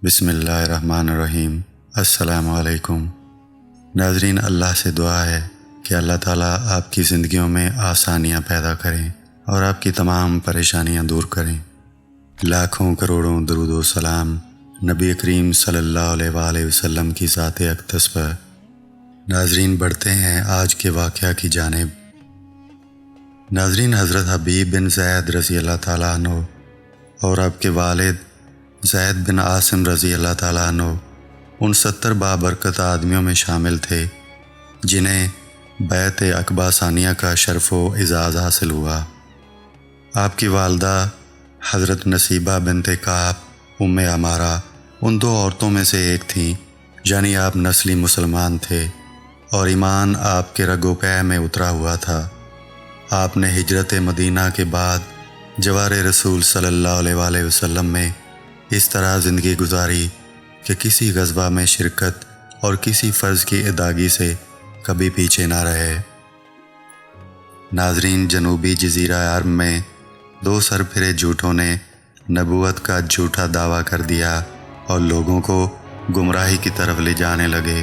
بسم اللہ الرحمن الرحیم۔ السلام علیکم ناظرین، اللہ سے دعا ہے کہ اللہ تعالیٰ آپ کی زندگیوں میں آسانیاں پیدا کریں اور آپ کی تمام پریشانیاں دور کریں۔ لاکھوں کروڑوں درود و سلام نبی کریم صلی اللہ علیہ وآلہ وسلم کی ذات اقدس پر۔ ناظرین، بڑھتے ہیں آج کے واقعہ کی جانب۔ ناظرین، حضرت حبیب بن زید رضی اللہ تعالیٰ عنہ اور آپ کے والد زید بن عاصم رضی اللہ تعالیٰ عنہ ان 70 بابرکت آدمیوں میں شامل تھے جنہیں بیعت عقبہ ثانیہ کا شرف و اعزاز حاصل ہوا۔ آپ کی والدہ حضرت نصیبہ بنت کعب ام عمارہ ان 2 عورتوں میں سے ایک تھیں، یعنی آپ نسلی مسلمان تھے اور ایمان آپ کے رگ و پے میں اترا ہوا تھا۔ آپ نے ہجرت مدینہ کے بعد جوار رسول صلی اللہ علیہ وآلہ وسلم میں اس طرح زندگی گزاری کہ کسی غزوہ میں شرکت اور کسی فرض کی ادائیگی سے کبھی پیچھے نہ رہے۔ ناظرین، جنوبی جزیرہ عرب میں 2 سرپھرے جھوٹوں نے نبوت کا جھوٹا دعویٰ کر دیا اور لوگوں کو گمراہی کی طرف لے جانے لگے۔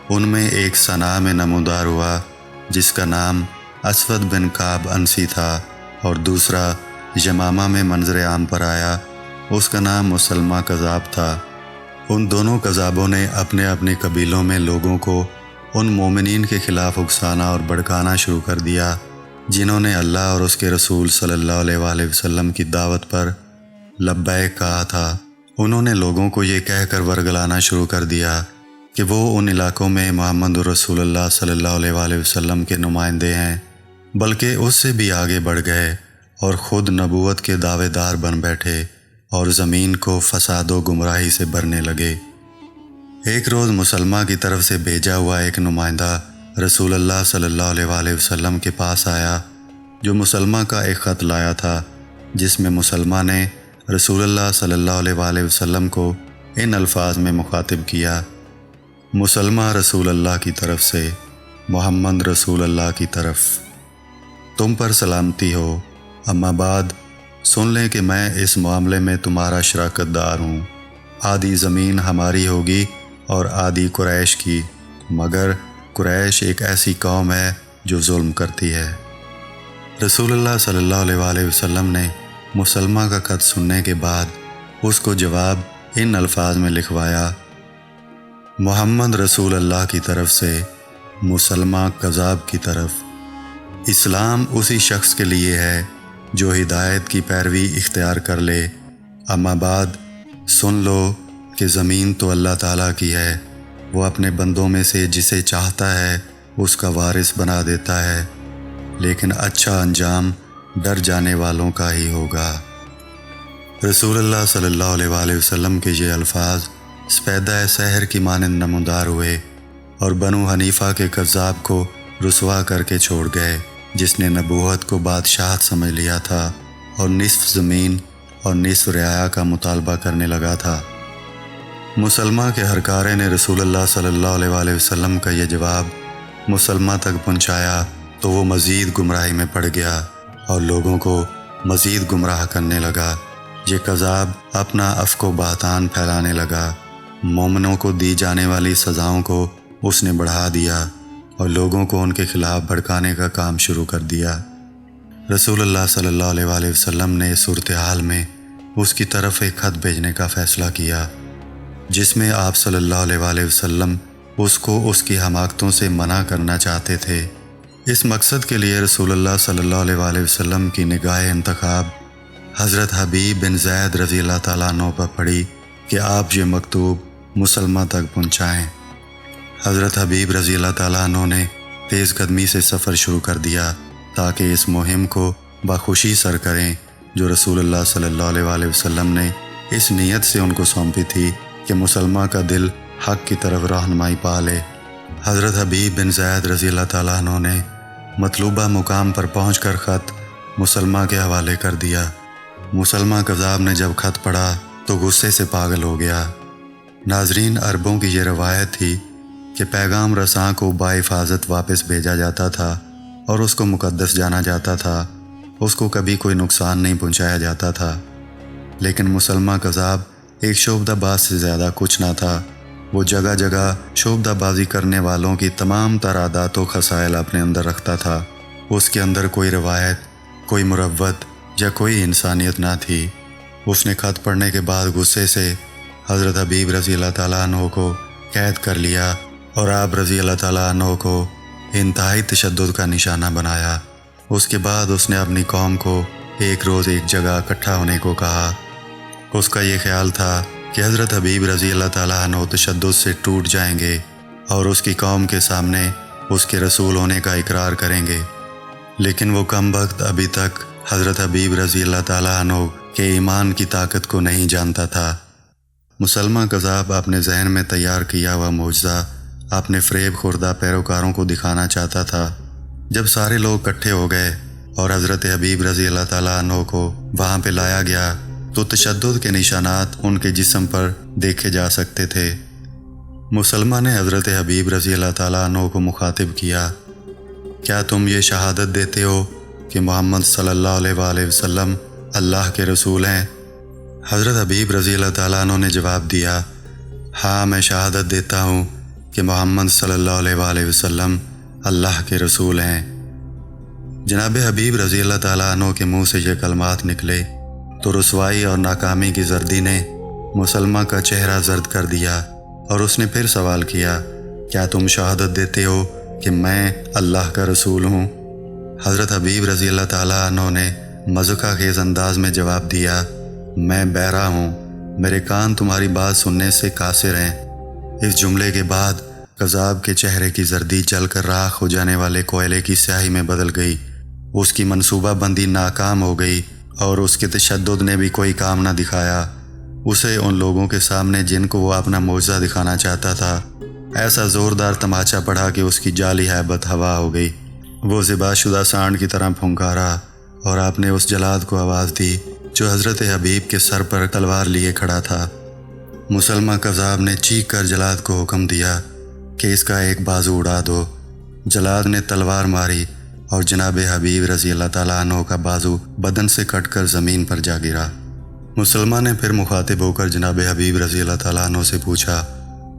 ان میں ایک صنعاء میں نمودار ہوا جس کا نام اسود بن کعب انسی تھا، اور دوسرا یمامہ میں منظر عام پر آیا، اس کا نام مسلمہ کذاب تھا۔ ان دونوں کذابوں نے اپنے اپنے قبیلوں میں لوگوں کو ان مومنین کے خلاف اکسانا اور بھڑکانا شروع کر دیا جنہوں نے اللہ اور اس کے رسول صلی اللہ علیہ وآلہ وسلم کی دعوت پر لبیک کہا تھا۔ انہوں نے لوگوں کو یہ کہہ کر ورگلانا شروع کر دیا کہ وہ ان علاقوں میں محمد رسول اللہ صلی اللہ علیہ وآلہ وسلم کے نمائندے ہیں، بلکہ اس سے بھی آگے بڑھ گئے اور خود نبوت کے دعوے دار بن بیٹھے اور زمین کو فساد و گمراہی سے بھرنے لگے۔ ایک روز مسلمہ کی طرف سے بھیجا ہوا ایک نمائندہ رسول اللہ صلی اللہ علیہ وآلہ وسلم کے پاس آیا، جو مسلمہ کا ایک خط لایا تھا جس میں مسلمہ نے رسول اللہ صلی اللہ علیہ وآلہ وسلم کو ان الفاظ میں مخاطب کیا: مسلمہ رسول اللہ کی طرف سے، محمد رسول اللہ کی طرف، تم پر سلامتی ہو، اما بعد سن لیں کہ میں اس معاملے میں تمہارا شراکت دار ہوں۔ آدھی زمین ہماری ہوگی اور آدھی قریش کی، مگر قریش ایک ایسی قوم ہے جو ظلم کرتی ہے۔ رسول اللہ صلی اللہ علیہ وآلہ وسلم نے مسلمہ کا خط سننے کے بعد اس کو جواب ان الفاظ میں لکھوایا: محمد رسول اللہ کی طرف سے، مسلمہ کذاب کی طرف۔ اسلام اسی شخص کے لیے ہے جو ہدایت کی پیروی اختیار کر لے، اما بعد سن لو کہ زمین تو اللہ تعالیٰ کی ہے، وہ اپنے بندوں میں سے جسے چاہتا ہے اس کا وارث بنا دیتا ہے، لیکن اچھا انجام ڈر جانے والوں کا ہی ہوگا۔ رسول اللہ صلی اللہ علیہ وآلہ وسلم کے یہ الفاظ سپیدہ سحر کی مانند نمودار ہوئے اور بنو حنیفہ کے کذاب کو رسوا کر کے چھوڑ گئے، جس نے نبوت کو بادشاہت سمجھ لیا تھا اور نصف زمین اور نصف رعایا کا مطالبہ کرنے لگا تھا۔ مسلمہ کے ہر کارے نے رسول اللہ صلی اللہ علیہ وآلہ وسلم کا یہ جواب مسلمہ تک پہنچایا تو وہ مزید گمراہی میں پڑ گیا اور لوگوں کو مزید گمراہ کرنے لگا۔ یہ کذاب اپنا افک و بہتان پھیلانے لگا، مومنوں کو دی جانے والی سزاؤں کو اس نے بڑھا دیا اور لوگوں کو ان کے خلاف بھڑکانے کا کام شروع کر دیا۔ رسول اللہ صلی اللہ علیہ وآلہ وسلم نے اس صورتحال میں اس کی طرف ایک خط بھیجنے کا فیصلہ کیا جس میں آپ صلی اللہ علیہ وآلہ وسلم اس کو اس کی حماقتوں سے منع کرنا چاہتے تھے۔ اس مقصد کے لیے رسول اللہ صلی اللہ علیہ وآلہ وسلم کی نگاہ انتخاب حضرت حبیب بن زید رضی اللہ تعالیٰ عنہ پر پڑی کہ آپ یہ مکتوب مسلمہ تک پہنچائیں۔ حضرت حبیب رضی اللہ تعالیٰ عنہ نے تیز قدمی سے سفر شروع کر دیا تاکہ اس مہم کو بخوشی سر کریں جو رسول اللہ صلی اللہ علیہ وآلہ وسلم نے اس نیت سے ان کو سونپی تھی کہ مسلمہ کا دل حق کی طرف رہنمائی پا لے۔ حضرت حبیب بن زید رضی اللہ تعالیٰ عنہ نے مطلوبہ مقام پر پہنچ کر خط مسلمہ کے حوالے کر دیا۔ مسلمہ کذاب نے جب خط پڑھا تو غصے سے پاگل ہو گیا۔ ناظرین، عربوں کی یہ روایت تھی کہ پیغام رساں کو باحفاظت واپس بھیجا جاتا تھا اور اس کو مقدس جانا جاتا تھا، اس کو کبھی کوئی نقصان نہیں پہنچایا جاتا تھا۔ لیکن مسلمہ کذاب ایک شعبدہ باز سے زیادہ کچھ نہ تھا۔ وہ جگہ جگہ شعبدہ بازی کرنے والوں کی تمام عادات و خصائل اپنے اندر رکھتا تھا۔ اس کے اندر کوئی روایت، کوئی مروت یا کوئی انسانیت نہ تھی۔ اس نے خط پڑھنے کے بعد غصے سے حضرت حبیب رضی اللہ تعالیٰ عنہ کو قید کر لیا اور آپ رضی اللہ تعالیٰ عنہ کو انتہائی تشدد کا نشانہ بنایا۔ اس کے بعد اس نے اپنی قوم کو ایک روز ایک جگہ اکٹھا ہونے کو کہا۔ اس کا یہ خیال تھا کہ حضرت حبیب رضی اللہ تعالیٰ عنہ تشدد سے ٹوٹ جائیں گے اور اس کی قوم کے سامنے اس کے رسول ہونے کا اقرار کریں گے، لیکن وہ کم بخت ابھی تک حضرت حبیب رضی اللہ تعالیٰ عنہ کے ایمان کی طاقت کو نہیں جانتا تھا۔ مسلمہ کذاب اپنے ذہن میں تیار کیا ہوا معجزہ اپنے فریب خوردہ پیروکاروں کو دکھانا چاہتا تھا۔ جب سارے لوگ اکٹھے ہو گئے اور حضرت حبیب رضی اللہ تعالیٰ عنہ کو وہاں پہ لایا گیا تو تشدد کے نشانات ان کے جسم پر دیکھے جا سکتے تھے۔ مسلمہ نے حضرت حبیب رضی اللہ تعالیٰ عنہ کو مخاطب کیا، کیا تم یہ شہادت دیتے ہو کہ محمد صلی اللہ علیہ وآلہ وسلم اللہ کے رسول ہیں؟ حضرت حبیب رضی اللہ تعالیٰ عنہ نے جواب دیا، ہاں میں شہادت دیتا ہوں کہ محمد صلی اللہ علیہ وآلہ وسلم اللہ کے رسول ہیں۔ جناب حبیب رضی اللہ تعالیٰ عنہ کے منہ سے یہ کلمات نکلے تو رسوائی اور ناکامی کی زردی نے مسلمہ کا چہرہ زرد کر دیا اور اس نے پھر سوال کیا، کیا تم شہادت دیتے ہو کہ میں اللہ کا رسول ہوں؟ حضرت حبیب رضی اللہ تعالیٰ عنہ نے مذاق خیز انداز میں جواب دیا، میں بہرا ہوں، میرے کان تمہاری بات سننے سے قاصر ہیں۔ اس جملے کے بعد کذاب کے چہرے کی زردی جل کر راکھ ہو جانے والے کوئلے کی سیاہی میں بدل گئی۔ اس کی منصوبہ بندی ناکام ہو گئی اور اس کے تشدد نے بھی کوئی کام نہ دکھایا۔ اسے ان لوگوں کے سامنے جن کو وہ اپنا معجزہ دکھانا چاہتا تھا ایسا زوردار تماچا پڑھا کہ اس کی جعلی ہیبت ہوا ہو گئی۔ وہ ذبح شدہ سانڈ کی طرح پھنکارا اور آپ نے اس جلاد کو آواز دی جو حضرت حبیب کے سر پر تلوار لیے کھڑا تھا۔ مسلمہ کذاب نے چیخ کر جلاد کو حکم دیا کہ اس کا ایک بازو اڑا دو۔ جلاد نے تلوار ماری اور جناب حبیب رضی اللہ تعالیٰ عنہ کا بازو بدن سے کٹ کر زمین پر جا گرا۔ مسلمہ نے پھر مخاطب ہو کر جناب حبیب رضی اللہ تعالیٰ عنہ سے پوچھا،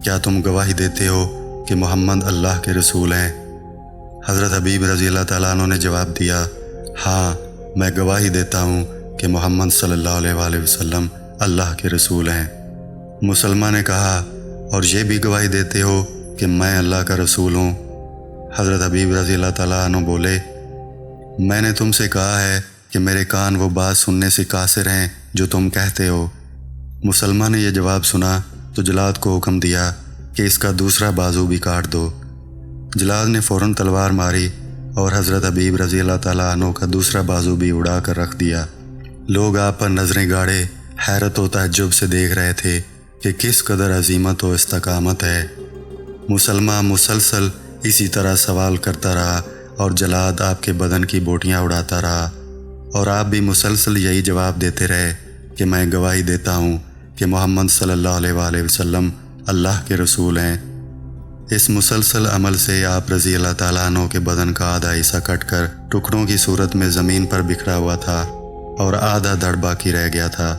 کیا تم گواہی دیتے ہو کہ محمد اللہ کے رسول ہیں؟ حضرت حبیب رضی اللہ تعالیٰ عنہ نے جواب دیا، ہاں میں گواہی دیتا ہوں کہ محمد صلی اللہ علیہ وآلہ وسلم اللہ کے رسول ہیں۔ مسلمہ نے کہا، اور یہ بھی گواہی دیتے ہو کہ میں اللہ کا رسول ہوں؟ حضرت حبیب رضی اللہ تعالیٰ عنہ بولے، میں نے تم سے کہا ہے کہ میرے کان وہ بات سننے سے قاصر ہیں جو تم کہتے ہو۔ مسلمہ نے یہ جواب سنا تو جلاد کو حکم دیا کہ اس کا دوسرا بازو بھی کاٹ دو۔ جلاد نے فوراً تلوار ماری اور حضرت حبیب رضی اللہ تعالیٰ عنہ کا دوسرا بازو بھی اڑا کر رکھ دیا۔ لوگ آپ پر نظریں گاڑے حیرت و تعجب سے دیکھ رہے تھے کہ کس قدر عظیمت و استقامت ہے۔ مسلمہ مسلسل اسی طرح سوال کرتا رہا اور جلاد آپ کے بدن کی بوٹیاں اڑاتا رہا، اور آپ بھی مسلسل یہی جواب دیتے رہے کہ میں گواہی دیتا ہوں کہ محمد صلی اللہ علیہ وآلہ وسلم اللہ کے رسول ہیں۔ اس مسلسل عمل سے آپ رضی اللہ تعالیٰ عنہ کے بدن کا آدھا حصہ کٹ کر ٹکڑوں کی صورت میں زمین پر بکھرا ہوا تھا اور آدھا دھڑ باقی رہ گیا تھا۔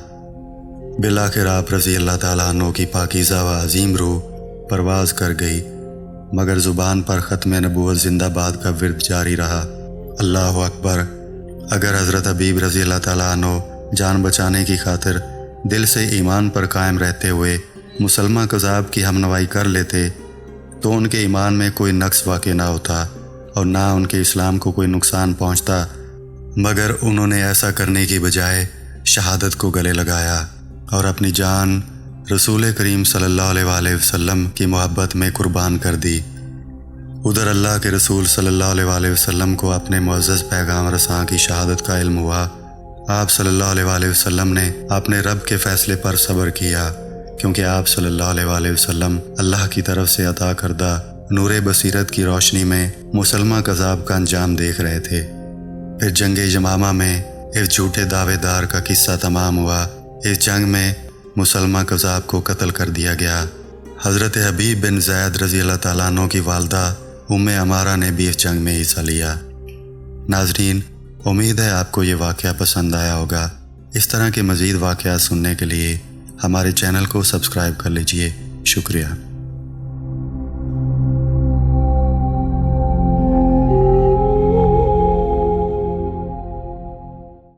بالآخر آپ رضی اللہ تعالیٰ عنہ کی پاکیزہ و عظیم روح پرواز کر گئی، مگر زبان پر ختم نبوت زندہ باد کا ورد جاری رہا۔ اللہ اکبر! اگر حضرت حبیب رضی اللہ تعالیٰ عنہ جان بچانے کی خاطر دل سے ایمان پر قائم رہتے ہوئے مسلمہ کذاب کی ہمنوائی کر لیتے تو ان کے ایمان میں کوئی نقص واقع نہ ہوتا اور نہ ان کے اسلام کو کوئی نقصان پہنچتا، مگر انہوں نے ایسا کرنے کی بجائے شہادت کو گلے لگایا اور اپنی جان رسول کریم صلی اللہ علیہ وآلہ وسلم کی محبت میں قربان کر دی۔ ادھر اللہ کے رسول صلی اللہ علیہ وآلہ وسلم کو اپنے معزز پیغام رساں کی شہادت کا علم ہوا۔ آپ صلی اللہ علیہ وآلہ وسلم نے اپنے رب کے فیصلے پر صبر کیا، کیونکہ آپ صلی اللہ علیہ وآلہ وسلم اللہ کی طرف سے عطا کردہ نور بصیرت کی روشنی میں مسلمہ کذاب کا انجام دیکھ رہے تھے۔ پھر جنگ یمامہ میں اس جھوٹے دعوے دار کا قصہ تمام ہوا۔ اس جنگ میں مسلمہ کذاب کو قتل کر دیا گیا۔ حضرت حبیب بن زید رضی اللہ تعالیٰ عنہ کی والدہ ام عمارہ نے بھی اس جنگ میں حصہ لیا۔ ناظرین، امید ہے آپ کو یہ واقعہ پسند آیا ہوگا۔ اس طرح کے مزید واقعات سننے کے لیے ہمارے چینل کو سبسکرائب کر لیجئے۔ شکریہ۔